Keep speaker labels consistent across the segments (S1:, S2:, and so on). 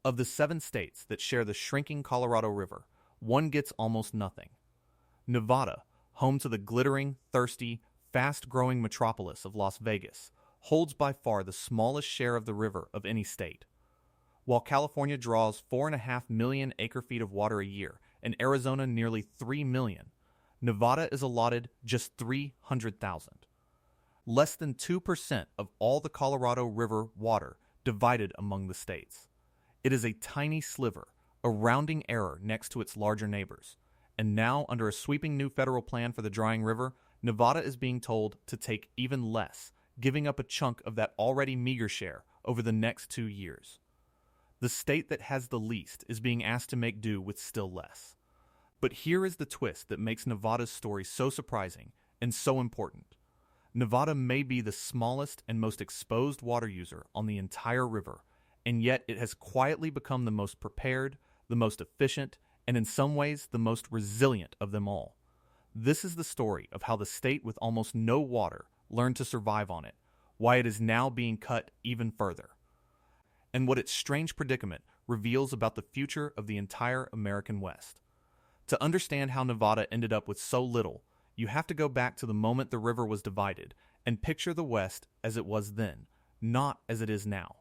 S1: Of the 7 states that share the shrinking Colorado River, one gets almost nothing. Nevada, home to the glittering, thirsty, fast-growing metropolis of Las Vegas, holds by far the smallest share of the river of any state. While California draws 4.5 million acre-feet of water a year and Arizona nearly 3 million, Nevada is allotted just 300,000. Less than 2% of all the Colorado River water divided among the states. It is a tiny sliver, a rounding error next to its larger neighbors. And now, under a sweeping new federal plan for the drying river, Nevada is being told to take even less, giving up a chunk of that already meager share over the next 2 years. The state that has the least is being asked to make do with still less. But here is the twist that makes Nevada's story so surprising and so important. Nevada may be the smallest and most exposed water user on the entire river, and yet it has quietly become the most prepared, the most efficient, and in some ways the most resilient of them all. This is the story of how the state with almost no water learned to survive on it, why it is now being cut even further, and what its strange predicament reveals about the future of the entire American West. To understand how Nevada ended up with so little, you have to go back to the moment the river was divided and picture the West as it was then, not as it is now.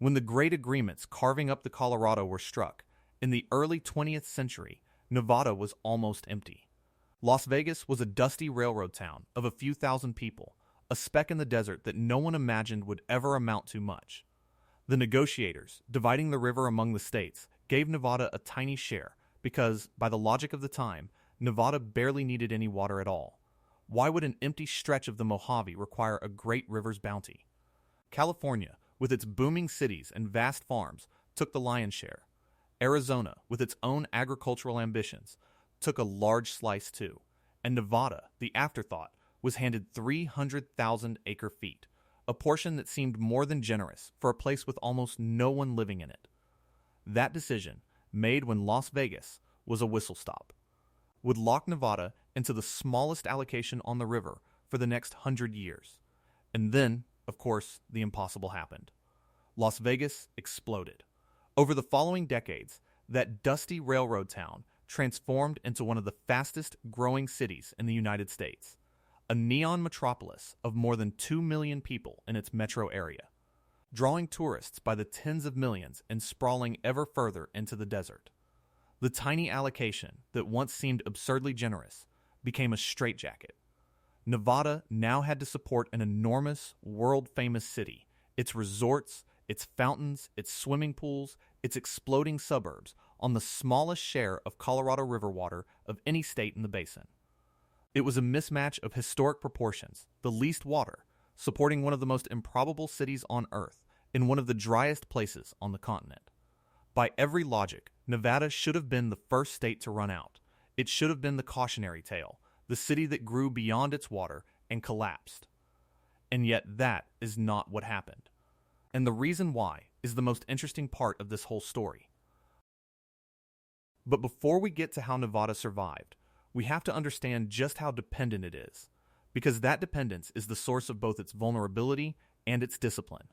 S1: When the great agreements carving up the Colorado were struck, in the early 20th century, Nevada was almost empty. Las Vegas was a dusty railroad town of a few thousand people, a speck in the desert that no one imagined would ever amount to much. The negotiators, dividing the river among the states, gave Nevada a tiny share because, by the logic of the time, Nevada barely needed any water at all. Why would an empty stretch of the Mojave require a great river's bounty? California, with its booming cities and vast farms, took the lion's share. Arizona, with its own agricultural ambitions, took a large slice too. And Nevada, the afterthought, was handed 300,000 acre-feet, a portion that seemed more than generous for a place with almost no one living in it. That decision, made when Las Vegas was a whistle-stop, would lock Nevada into the smallest allocation on the river for the next 100 years. And then, of course, the impossible happened. Las Vegas exploded. Over the following decades, that dusty railroad town transformed into one of the fastest-growing cities in the United States, a neon metropolis of more than 2 million people in its metro area, drawing tourists by the tens of millions and sprawling ever further into the desert. The tiny allocation that once seemed absurdly generous became a straitjacket. Nevada now had to support an enormous, world-famous city, its resorts, its fountains, its swimming pools, its exploding suburbs, on the smallest share of Colorado River water of any state in the basin. It was a mismatch of historic proportions, the least water, supporting one of the most improbable cities on Earth in one of the driest places on the continent. By every logic, Nevada should have been the first state to run out. It should have been the cautionary tale, the city that grew beyond its water and collapsed. And yet that is not what happened. And the reason why is the most interesting part of this whole story. But before we get to how Nevada survived, we have to understand just how dependent it is, because that dependence is the source of both its vulnerability and its discipline.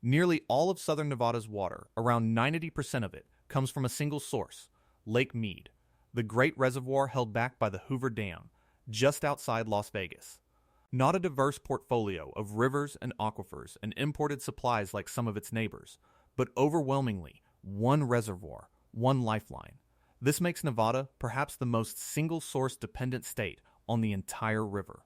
S1: Nearly all of southern Nevada's water, around 90% of it, comes from a single source, Lake Mead, the great reservoir held back by the Hoover Dam, just outside Las Vegas. Not a diverse portfolio of rivers and aquifers and imported supplies like some of its neighbors, but overwhelmingly one reservoir, one lifeline. This makes Nevada perhaps the most single-source dependent state on the entire river.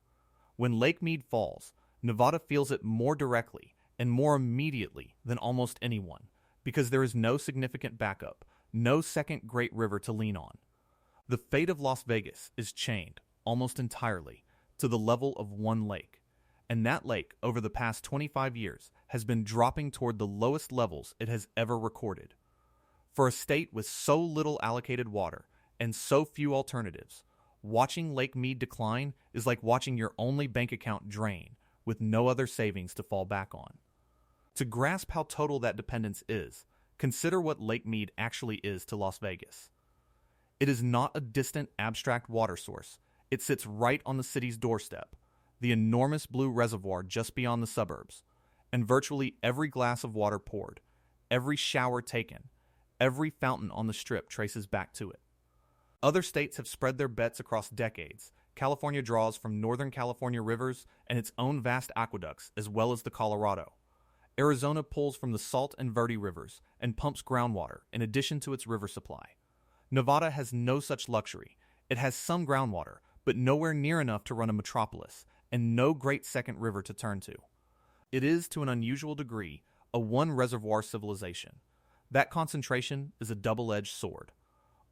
S1: When Lake Mead falls, Nevada feels it more directly and more immediately than almost anyone, because there is no significant backup, no second great river to lean on. The fate of Las Vegas is chained, almost entirely, to the level of one lake, and that lake, over the past 25 years, has been dropping toward the lowest levels it has ever recorded. For a state with so little allocated water and so few alternatives, watching Lake Mead decline is like watching your only bank account drain with no other savings to fall back on. To grasp how total that dependence is, consider what Lake Mead actually is to Las Vegas. It is not a distant, abstract water source. It sits right on the city's doorstep, the enormous blue reservoir just beyond the suburbs, and virtually every glass of water poured, every shower taken, every fountain on the Strip traces back to it. Other states have spread their bets across decades. California draws from Northern California rivers and its own vast aqueducts, as well as the Colorado. Arizona pulls from the Salt and Verde rivers and pumps groundwater in addition to its river supply. Nevada has no such luxury. It has some groundwater, but nowhere near enough to run a metropolis, and no great second river to turn to. It is, to an unusual degree, a one-reservoir civilization. That concentration is a double-edged sword.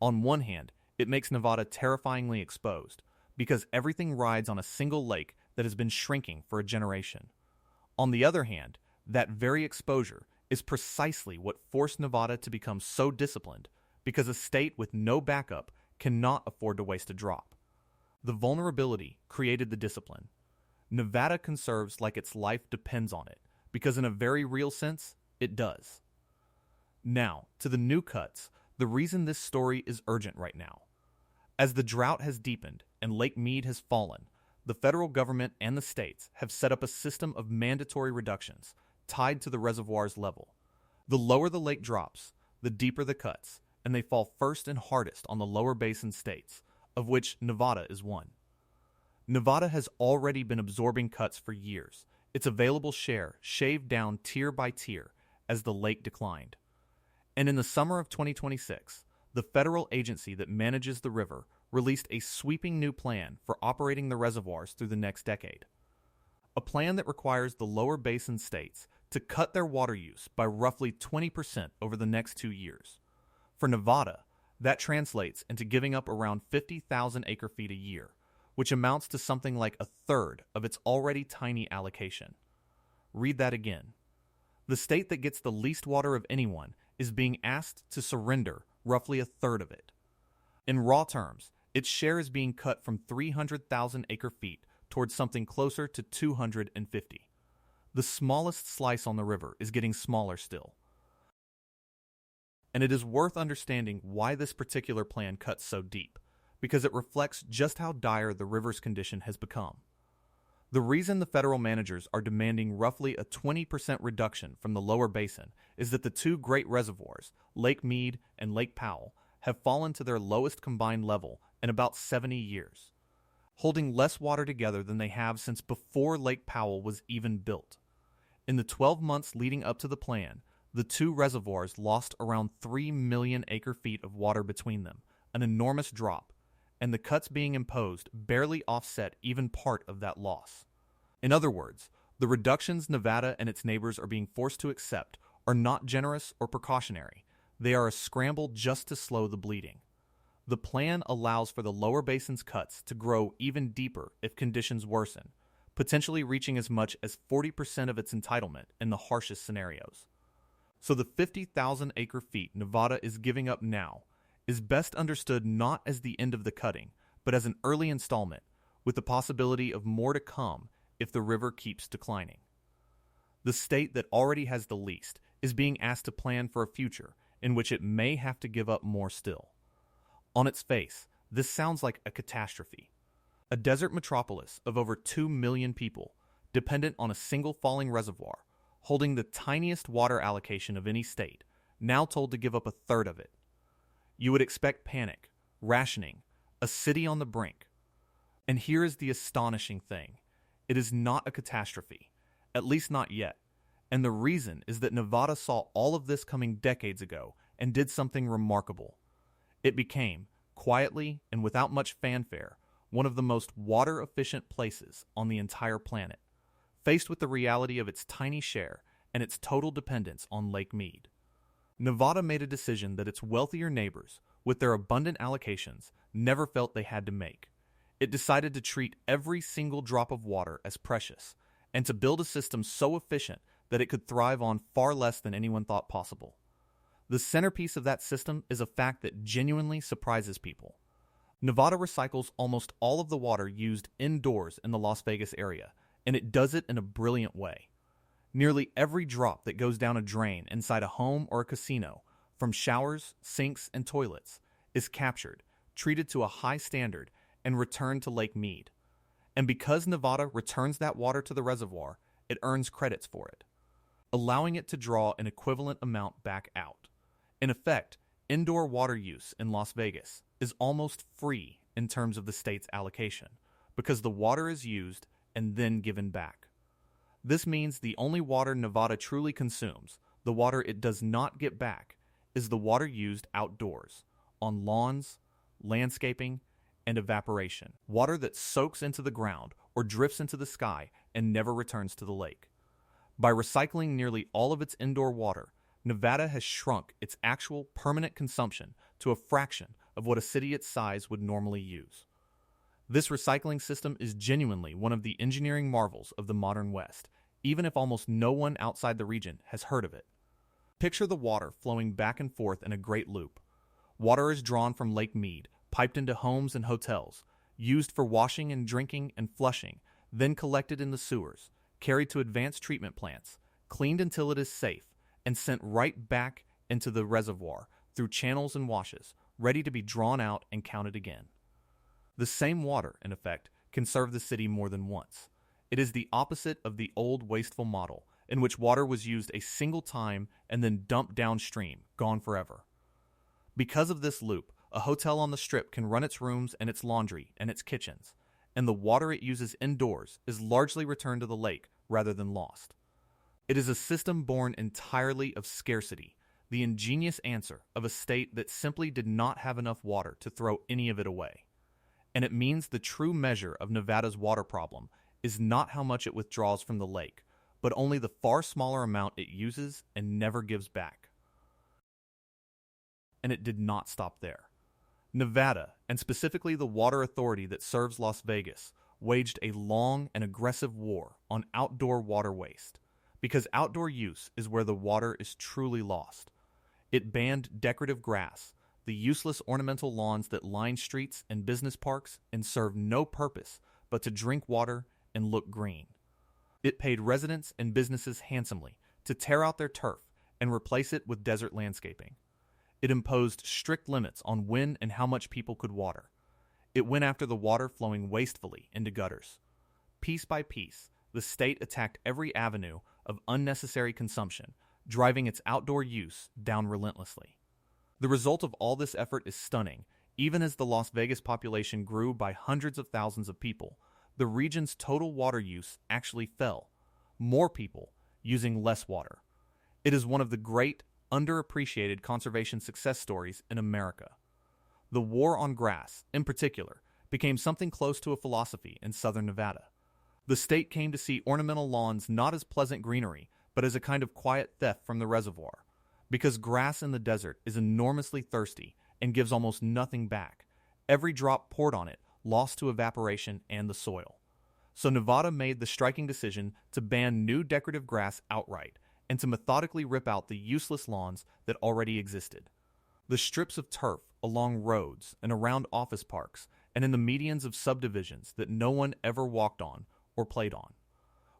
S1: On one hand, it makes Nevada terrifyingly exposed, because everything rides on a single lake that has been shrinking for a generation. On the other hand, that very exposure is precisely what forced Nevada to become so disciplined, because a state with no backup cannot afford to waste a drop. The vulnerability created the discipline. Nevada conserves like its life depends on it, because in a very real sense, it does. Now, to the new cuts, the reason this story is urgent right now. As the drought has deepened and Lake Mead has fallen, the federal government and the states have set up a system of mandatory reductions tied to the reservoir's level. The lower the lake drops, the deeper the cuts, and they fall first and hardest on the lower basin states, of which Nevada is one. Nevada has already been absorbing cuts for years, its available share shaved down tier by tier as the lake declined. And in the summer of 2026, the federal agency that manages the river released a sweeping new plan for operating the reservoirs through the next decade. A plan that requires the lower basin states to cut their water use by roughly 20% over the next 2 years. For Nevada, that translates into giving up around 50,000 acre-feet a year, which amounts to something like a third of its already tiny allocation. Read that again. The state that gets the least water of anyone is being asked to surrender roughly a third of it. In raw terms, its share is being cut from 300,000 acre-feet towards something closer to 250. The smallest slice on the river is getting smaller still. And it is worth understanding why this particular plan cuts so deep, because it reflects just how dire the river's condition has become. The reason the federal managers are demanding roughly a 20% reduction from the lower basin is that the two great reservoirs, Lake Mead and Lake Powell, have fallen to their lowest combined level in about 70 years, holding less water together than they have since before Lake Powell was even built. In the 12 months leading up to the plan, the two reservoirs lost around 3 million acre-feet of water between them, an enormous drop, and the cuts being imposed barely offset even part of that loss. In other words, the reductions Nevada and its neighbors are being forced to accept are not generous or precautionary. They are a scramble just to slow the bleeding. The plan allows for the lower basin's cuts to grow even deeper if conditions worsen, potentially reaching as much as 40% of its entitlement in the harshest scenarios. So the 50,000 acre-feet Nevada is giving up now is best understood not as the end of the cutting, but as an early installment, with the possibility of more to come if the river keeps declining. The state that already has the least is being asked to plan for a future in which it may have to give up more still. On its face, this sounds like a catastrophe. A desert metropolis of over 2 million people, dependent on a single falling reservoir, holding the tiniest water allocation of any state, now told to give up a third of it. You would expect panic, rationing, a city on the brink. And here is the astonishing thing. It is not a catastrophe, at least not yet. And the reason is that Nevada saw all of this coming decades ago and did something remarkable. It became, quietly and without much fanfare, one of the most water-efficient places on the entire planet, faced with the reality of its tiny share and its total dependence on Lake Mead. Nevada made a decision that its wealthier neighbors, with their abundant allocations, never felt they had to make. It decided to treat every single drop of water as precious, and to build a system so efficient that it could thrive on far less than anyone thought possible. The centerpiece of that system is a fact that genuinely surprises people. Nevada recycles almost all of the water used indoors in the Las Vegas area, and it does it in a brilliant way. Nearly every drop that goes down a drain inside a home or a casino, from showers, sinks, and toilets, is captured, treated to a high standard, and returned to Lake Mead. And because Nevada returns that water to the reservoir, it earns credits for it. allowing it to draw an equivalent amount back out. In effect, indoor water use in Las Vegas is almost free in terms of the state's allocation, because the water is used and then given back. This means the only water Nevada truly consumes, the water it does not get back, is the water used outdoors, on lawns, landscaping, and evaporation, water that soaks into the ground or drifts into the sky and never returns to the lake. By recycling nearly all of its indoor water, Nevada has shrunk its actual permanent consumption to a fraction of what a city its size would normally use. This recycling system is genuinely one of the engineering marvels of the modern West, even if almost no one outside the region has heard of it. Picture the water flowing back and forth in a great loop. Water is drawn from Lake Mead, piped into homes and hotels, used for washing and drinking and flushing, then collected in the sewers, carried to advanced treatment plants, cleaned until it is safe, and sent right back into the reservoir through channels and washes, ready to be drawn out and counted again. The same water, in effect, can serve the city more than once. It is the opposite of the old wasteful model, in which water was used a single time and then dumped downstream, gone forever. Because of this loop, a hotel on the Strip can run its rooms and its laundry and its kitchens, and the water it uses indoors is largely returned to the lake rather than lost. It is a system born entirely of scarcity, the ingenious answer of a state that simply did not have enough water to throw any of it away. And it means the true measure of Nevada's water problem is not how much it withdraws from the lake, but only the far smaller amount it uses and never gives back. And it did not stop there. Nevada, and specifically the water authority that serves Las Vegas, waged a long and aggressive war on outdoor water waste, because outdoor use is where the water is truly lost. It banned decorative grass, the useless ornamental lawns that line streets and business parks and serve no purpose but to drink water and look green. It paid residents and businesses handsomely to tear out their turf and replace it with desert landscaping. It imposed strict limits on when and how much people could water. It went after the water flowing wastefully into gutters. Piece by piece, the state attacked every avenue of unnecessary consumption, driving its outdoor use down relentlessly. The result of all this effort is stunning. Even as the Las Vegas population grew by hundreds of thousands of people, the region's total water use actually fell. More people using less water. It is one of the great, underappreciated conservation success stories in America. The war on grass, in particular, became something close to a philosophy in southern Nevada. The state came to see ornamental lawns not as pleasant greenery, but as a kind of quiet theft from the reservoir. Because grass in the desert is enormously thirsty and gives almost nothing back, every drop poured on it lost to evaporation and the soil. So Nevada made the striking decision to ban new decorative grass outright and to methodically rip out the useless lawns that already existed. The strips of turf along roads and around office parks and in the medians of subdivisions that no one ever walked on or played on.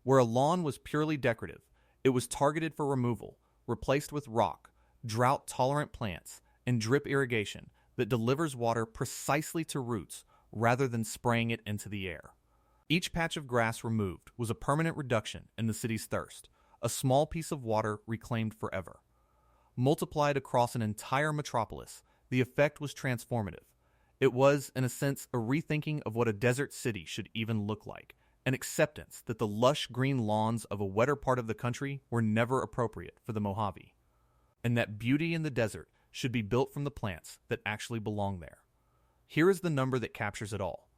S1: Where a lawn was purely decorative, it was targeted for removal, replaced with rock, drought-tolerant plants, and drip irrigation that delivers water precisely to roots rather than spraying it into the air. Each patch of grass removed was a permanent reduction in the city's thirst, a small piece of water reclaimed forever. Multiplied across an entire metropolis, the effect was transformative. It was, in a sense, a rethinking of what a desert city should even look like, an acceptance that the lush green lawns of a wetter part of the country were never appropriate for the Mojave, and that beauty in the desert should be built from the plants that actually belong there. Here is the number that captures it all.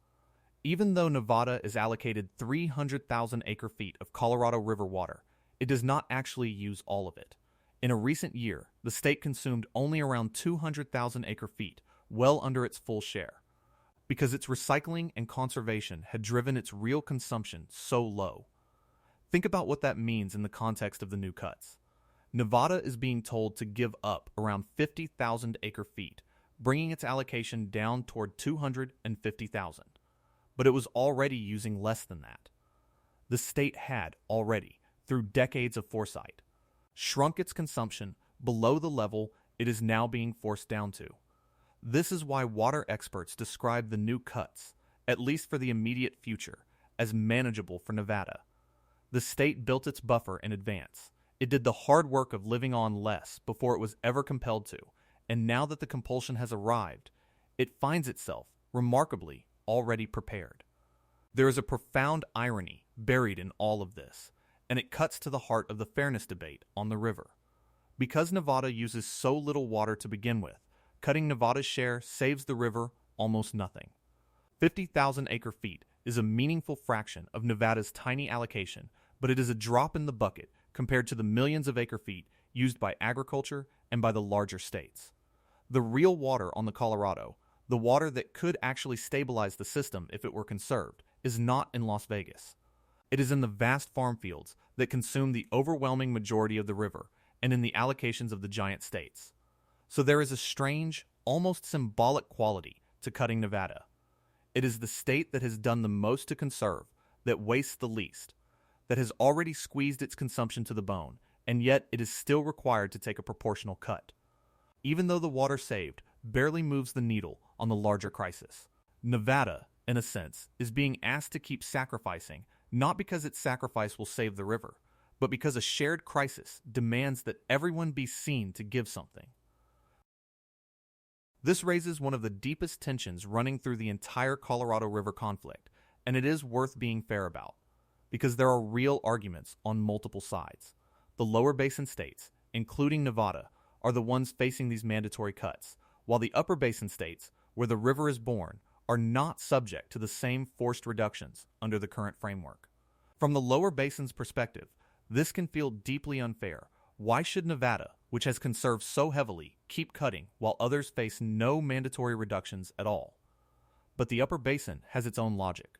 S1: Even though Nevada is allocated 300,000 acre-feet of Colorado River water, it does not actually use all of it. In a recent year, the state consumed only around 200,000 acre-feet, well under its full share, because its recycling and conservation had driven its real consumption so low. Think about what that means in the context of the new cuts. Nevada is being told to give up around 50,000 acre-feet, bringing its allocation down toward 250,000. But it was already using less than that. The state had already, through decades of foresight, shrunk its consumption below the level it is now being forced down to. This is why water experts describe the new cuts, at least for the immediate future, as manageable for Nevada. The state built its buffer in advance. It did the hard work of living on less before it was ever compelled to, and now that the compulsion has arrived, it finds itself, remarkably, already prepared. There is a profound irony buried in all of this, and it cuts to the heart of the fairness debate on the river. Because Nevada uses so little water to begin with, cutting Nevada's share saves the river almost nothing. 50,000 acre-feet is a meaningful fraction of Nevada's tiny allocation, but it is a drop in the bucket compared to the millions of acre-feet used by agriculture and by the larger states. The real water on the Colorado, the water that could actually stabilize the system if it were conserved, is not in Las Vegas. It is in the vast farm fields that consume the overwhelming majority of the river and in the allocations of the giant states. So there is a strange, almost symbolic quality to cutting Nevada. It is the state that has done the most to conserve, that wastes the least, that has already squeezed its consumption to the bone, and yet it is still required to take a proportional cut. Even though the water saved barely moves the needle on the larger crisis, Nevada, in a sense, is being asked to keep sacrificing, not because its sacrifice will save the river, but because a shared crisis demands that everyone be seen to give something. This raises one of the deepest tensions running through the entire Colorado River conflict, and it is worth being fair about, because there are real arguments on multiple sides. The lower basin states, including Nevada, are the ones facing these mandatory cuts, while the upper basin states, where the river is born, are not subject to the same forced reductions under the current framework. From the lower basin's perspective, this can feel deeply unfair. Why should Nevada, which has conserved so heavily, keep cutting while others face no mandatory reductions at all? But the upper basin has its own logic,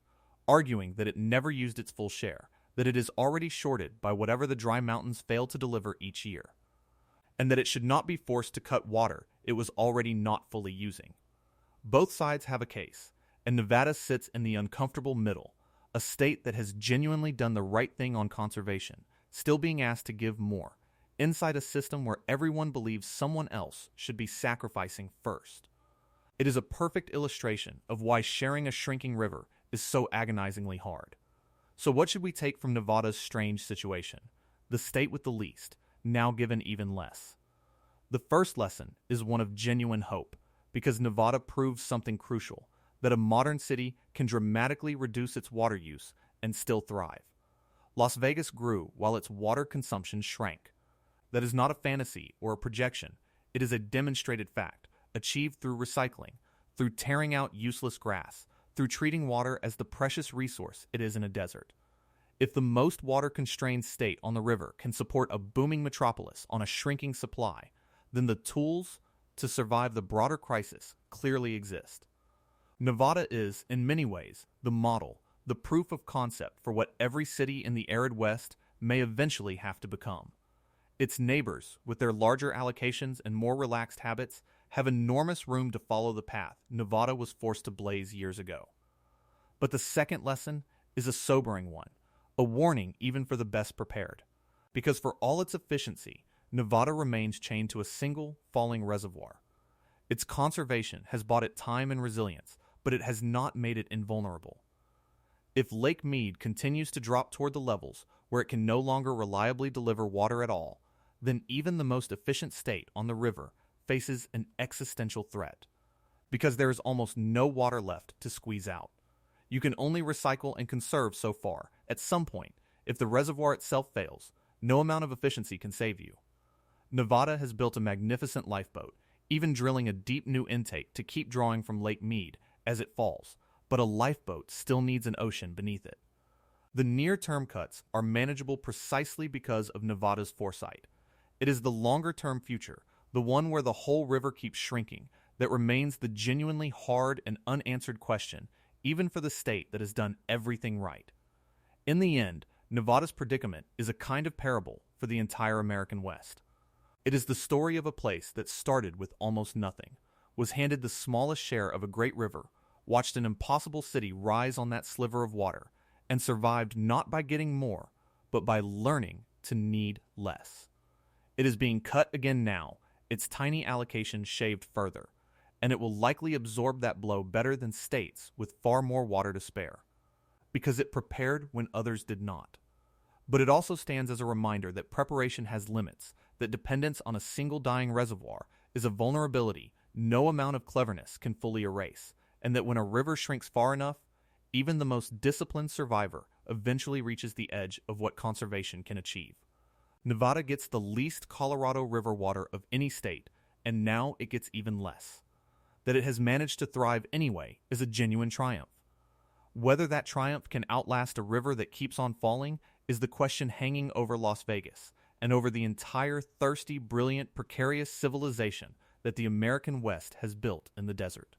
S1: arguing that it never used its full share, that it is already shorted by whatever the dry mountains fail to deliver each year, and that it should not be forced to cut water it was already not fully using. Both sides have a case, and Nevada sits in the uncomfortable middle, a state that has genuinely done the right thing on conservation, still being asked to give more, inside a system where everyone believes someone else should be sacrificing first. It is a perfect illustration of why sharing a shrinking river is so agonizingly hard. So what should we take from Nevada's strange situation? The state with the least, now given even less. The first lesson is one of genuine hope, because Nevada proves something crucial, that a modern city can dramatically reduce its water use and still thrive. Las Vegas grew while its water consumption shrank. That is not a fantasy or a projection. It is a demonstrated fact, achieved through recycling, through tearing out useless grass, through treating water as the precious resource it is in a desert. If the most water-constrained state on the river can support a booming metropolis on a shrinking supply, then the tools to survive the broader crisis clearly exist. Nevada is, in many ways, the model, the proof of concept for what every city in the arid West may eventually have to become. Its neighbors, with their larger allocations and more relaxed habits, have enormous room to follow the path Nevada was forced to blaze years ago. But the second lesson is a sobering one, a warning even for the best prepared. Because for all its efficiency, Nevada remains chained to a single, falling reservoir. Its conservation has bought it time and resilience, but it has not made it invulnerable. If Lake Mead continues to drop toward the levels where it can no longer reliably deliver water at all, then even the most efficient state on the river faces an existential threat, because there is almost no water left to squeeze out. You can only recycle and conserve so far. At some point, if the reservoir itself fails, no amount of efficiency can save you. Nevada has built a magnificent lifeboat, even drilling a deep new intake to keep drawing from Lake Mead as it falls, but a lifeboat still needs an ocean beneath it. The near-term cuts are manageable precisely because of Nevada's foresight. It is the longer-term future, the one where the whole river keeps shrinking, that remains the genuinely hard and unanswered question, even for the state that has done everything right. In the end, Nevada's predicament is a kind of parable for the entire American West. It is the story of a place that started with almost nothing, was handed the smallest share of a great river, watched an impossible city rise on that sliver of water, and survived not by getting more, but by learning to need less. It is being cut again now, its tiny allocation shaved further, and it will likely absorb that blow better than states with far more water to spare, because it prepared when others did not. But it also stands as a reminder that preparation has limits, that dependence on a single dying reservoir is a vulnerability no amount of cleverness can fully erase, and that when a river shrinks far enough, even the most disciplined survivor eventually reaches the edge of what conservation can achieve. Nevada gets the least Colorado River water of any state, and now it gets even less. That it has managed to thrive anyway is a genuine triumph. Whether that triumph can outlast a river that keeps on falling is the question hanging over Las Vegas and over the entire thirsty, brilliant, precarious civilization that the American West has built in the desert.